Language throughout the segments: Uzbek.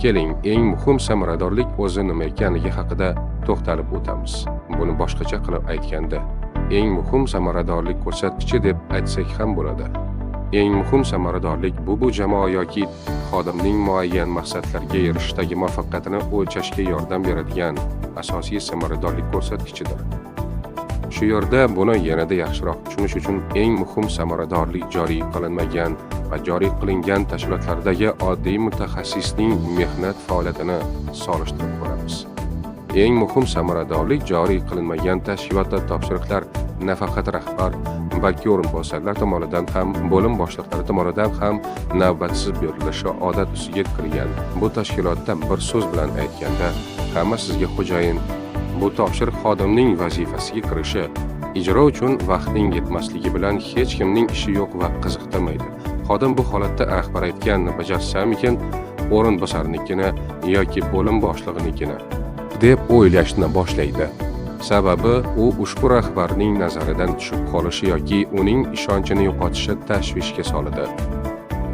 Keling, eng muhim samaradorlik o'zi nima ekanligi haqida to'xtalib o'tamiz. Buni boshqacha qilib aytganda, eng muhim samaradorlik ko'rsatkichi deb aytsak ham bo'ladi. Eng muhim samaradorlik bu jamoa yoki xodimning muayyan maqsadlarga erishishdagi muvaffaqiyatini o'lchashga yordam beradigan asosiy samaradorlik ko'rsatkichidir. Shu yerda buni yanada yaxshiroq tushunish uchun eng muhim samaradorlik joriy qilinmagan va joriy qilingan tashkilotlardagi oddiy mutaxassisning mehnat faoliyatini solishtirib ko'ramiz. Eng muhim samaradorlik joriy qilinmagan tashkilotda topshiriqlar nafaqat rahbar, balki o'rinbosarlar tomonidan ham, bo'lim boshliqlari tomonidan ham navbatsiz berilishi odat ustiga kirgan. Bu tashkilotda bir so'z bilan aytganda, hamma sizga xo'jayin. Bu topshiriq xodimning vazifasiga kirishi, ijro uchun vaqtning yetmasligi bilan hech kimning ishi yo'q va qiziqtirmaydi. Xodim bu holatda rahbar aytganini bajarsamikin, o'rinbosarnikini yoki bo'lim boshlig'inikini deb o'ylashni boshlaydi. Sababi u ushbu rahbarning nazaridan tushib qolishi yoki uning ishonchini yo'qotishi tashvishga soladi.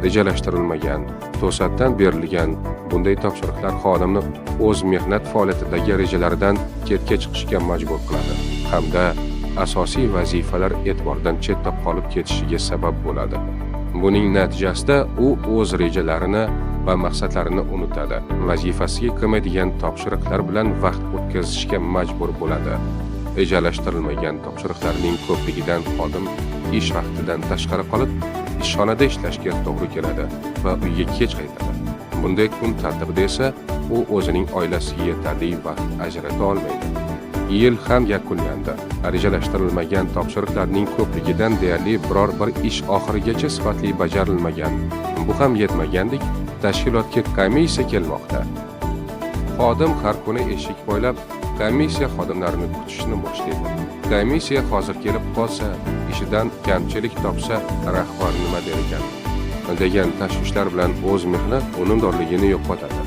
Rejalashtirilmagan, to'satdan berilgan bunday topshiriqlar xodimni o'z mehnat faoliyatidagi rejalaridan chetga chiqishga majbur qiladi hamda asosiy vazifalar e'tibordan chetda qolib ketishiga sabab bo'ladi. Buning natijasida u o'z rejalarini va maqsadlarini unutadi. Vazifasiga kirmaydigan topshiriqlar bilan vaqt o'tkazishga majbur bo'ladi. Rejalashtirilmagan topshiriqlarning ko'pligidan xodim ish vaqtidan tashqari qolib, ishxonada ishlashga to'g'ri keladi va uyga kech qaytadi. Bunday kun tartibida esa u o'zining oilasiga yetarli vaqt ajrata olmaydi. Yil ham yakunlandi. Rejalashtirilmagan topshiriqlarning ko'pligidan deyarli biror bir ish oxirigacha sifatli bajarilmagan. Bu ham yetmagandek, tashkilotga komissiya kelmoqda. Xodim har kuni eshik poylab, komissiya xodimlarini kutishni boshlaydi. Komissiya hozir kelib qolsa, ishidan kamchilik topsa, rahbar nima der ekan? Degan tashvishlar bilan o'z mehnat unumdorligini yo'qotadi.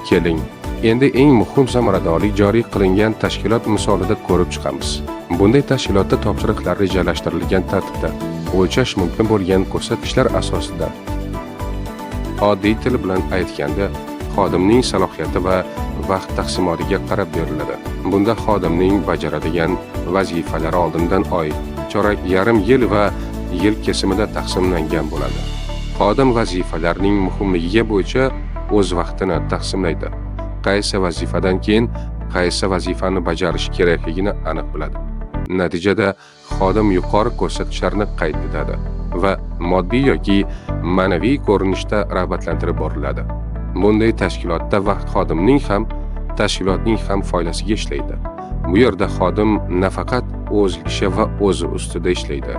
Keling, endi eng muhim samaradorlik joriy qilingan tashkilot misolida ko'rib chiqamiz. Bunday tashkilotda topshiriqlar rejalashtirilgan tartibda o'lchash mumkin bo'lgan ko'rsatkichlar asosida. Oddiy til bilan aytganda, xodimning salohiyati va vaqt taqsimotiga qarab beriladi. Bunda xodimning bajaradigan vazifalari oldindan oy, chorak, yarim yil va yil kesimida taqsimlangan bo'ladi. Xodim vazifalarning muhimligiga bo'yicha o'z vaqtini taqsimlaydi. Qaysi vazifadan keyin qaysi vazifani bajarish kerakligini aniq biladi. Natijada xodim yuqori ko'rsatkichlarni qayd etadi va moddiy yoki ma'naviy ko'rinishda rag'batlantirib boriladi. Bunday tashkilotda vaqt xodimning ham, tashkilotning ham foydasiga ishlaydi. Bu yerda xodim nafaqat o'z ishi va o'zi ustida ishlaydi,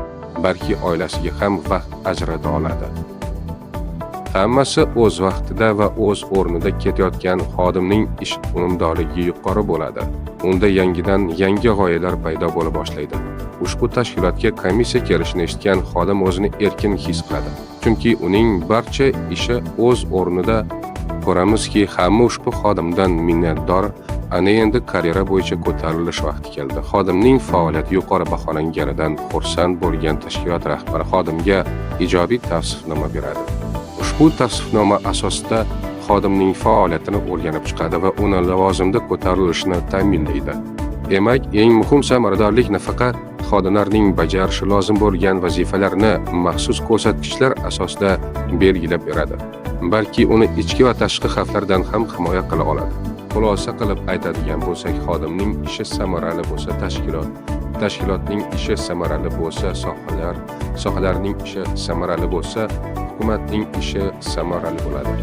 balki oilasiga ham vaqt ajrata oladi. Hammasi o'z vaqtida va o'z o'rnida ketayotgan xodimning ish unumdorligi yuqori bo'ladi. Unda yangidan yangi g'oyalar paydo bo'la boshlaydi. Ushbu tashkilotga komissiya kelishini eshitgan xodim o'zini erkin his qiladi. Chunki uning barcha ishi o'z o'rnida. Ko'ramizki, hamma ushbu xodimdan minnatdor. Ana endi karyera bo'yicha ko'tarilish vaqti keldi. Xodimning faoliyati yuqori baholanganidan xursand bo'lgan tashkilot rahbari xodimga ijobiy tavsifnoma beradi. Ushbu tavsifnoma asosida xodimning faoliyatini o'rganib chiqadi va uni lavozimda ko'tarilishini ta'minlaydi. Demak, eng muhim samaradorlik nafaqat xodimlarning bajarishi lozim bo'lgan vazifalarni maxsus ko'rsatkichlar asosida belgilab beradi, balki uni ichki va tashqi xavflardan ham himoya qila oladi. Xulosa qilib aytadigan bo'lsak, xodimning ishi samarali bo'lsa tashkilot, tashkilotning ishi samarali bo'lsa sohalar, sohalarning ishi samarali bo'lsa hukumatning ishi samarali bo'ladi.